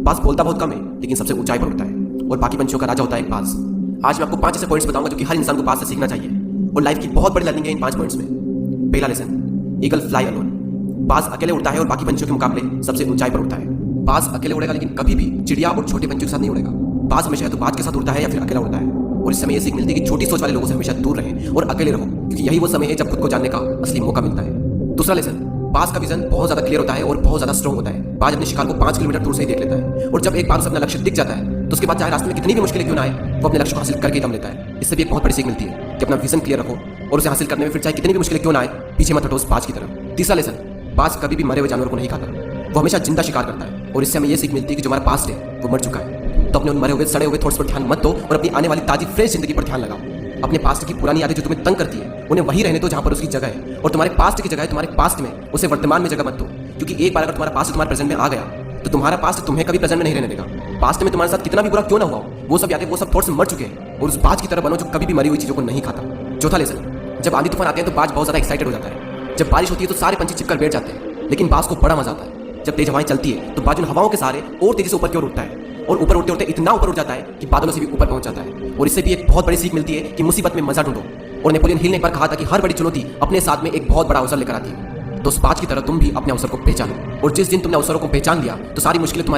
बाज बोलता बहुत कम है लेकिन सबसे ऊंचाई पर उड़ता है और बाकी पंछियों का राजा होता है एक बाज। आज मैं आपको 5 ऐसे पॉइंट्स बताऊंगा जो कि हर इंसान को बाज से सीखना चाहिए और लाइफ की बहुत बड़ी लर्निंग है इन 5 पॉइंट्स में। पहला लेसन, ईगल फ्लाई अलोन। बाज अकेले उड़ता है और बाकी पंछियों के मुकाबले सबसे ऊंचाई पर उड़ता है। बाज अकेले उड़ेगा लेकिन कभी भी चिड़िया और छोटे पंछियों के साथ नहीं उड़ेगा। बाज हमेशा या तो बाज के साथ उड़ता है या फिर अकेला उड़ता है और इस समय ये सीख मिलती है कि छोटी सोच वाले लोगों से हमेशा दूर रहें और अकेले रहो, क्योंकि यही वो समय है जब खुद को जानने का असली मौका मिलता है। दूसरा लेसन, बाज का विजन बहुत ज्यादा क्लियर होता है और बहुत ज्यादा स्ट्रॉन्ग होता है। बाज अपने शिकार को 5 किलोमीटर दूर से ही देख लेता है और जब एक बार उसे अपना लक्ष्य दिख जाता है तो उसके बाद चाहे रास्ते में कितनी भी मुश्किलें क्यों ना आए वो अपने लक्ष्य को हासिल करके दम लेता है। इससे भी एक बहुत बड़ी सीख मिलती है कि अपना विजन क्लियर रखो और उसे हासिल करने में फिर चाहे कितनी भी मुश्किलें क्यों ना आए पीछे मत हटो उस बाज की तरफ। तीसरा लेसन, बाज कभी भी मरे हुए जानवर को नहीं खाता, वो हमेशा जिंदा शिकार करता है और इससे हमें यह सीख मिलती है कि जो हमारा पास्ट है वो मर चुका है, तो अपने उन मरे हुए सड़े हुए थॉट्स पर ध्यान मत दो और अपनी आने वाली ताजी फ्रेश जिंदगी पर ध्यान लगाओ। अपने पास्ट की पुरानी यादें जो तुम्हें तंग करती है उन्हें वहीं रहने दो जहां पर उसकी जगह है और तुम्हारे पास्ट की जगह है तुम्हारे पास्ट में, उसे वर्तमान में जगह मत दो, क्योंकि एक बार अगर तुम्हारा पास्ट तुम्हारे प्रेजेंट में आ गया तो तुम्हारा पास्ट तुम्हें कभी प्रेजेंट में नहीं रहने देगा। पास्ट में तुम्हारे साथ कितना भी बुरा क्यों ना हुआ वो सब यादें वो सब थॉट्स मर चुके हैं और उस बाज की तरह बनो जो कभी भी मरी हुई चीजों को नहीं खाता। चौथा लेसन, जब आंधी तूफान आते हैं तो बाज बहुत ज्यादा एक्साइटेड हो जाता है। जब बारिश होती है तो सारे पंछी छिपकर बैठ जाते हैं, लेकिन बाज को बड़ा मजा आता है। जब तेज हवाएं चलती है तो बाज उन हवाओं के सहारे और तेजी से ऊपर की ओर उठता है और ऊपर उठते उठते इतना ऊपर उठ जाता है कि बादलों से भी ऊपर पहुंच जाता है और इससे भी एक बहुत बड़ी सीख मिलती है कि मुसीबत में मजा ढूंढो। और नेपोलियन हिल ने एक बार कहा था कि हर बड़ी चुनौती अपने साथ में एक बहुत बड़ा अवसर लेकर आती है, तो उस बाज की तरह तुम भी अपने अवसर को पहचानो और जिस दिन तुमने अवसरों को पहचान लिया तो सारी मुश्किलें तुम्हारे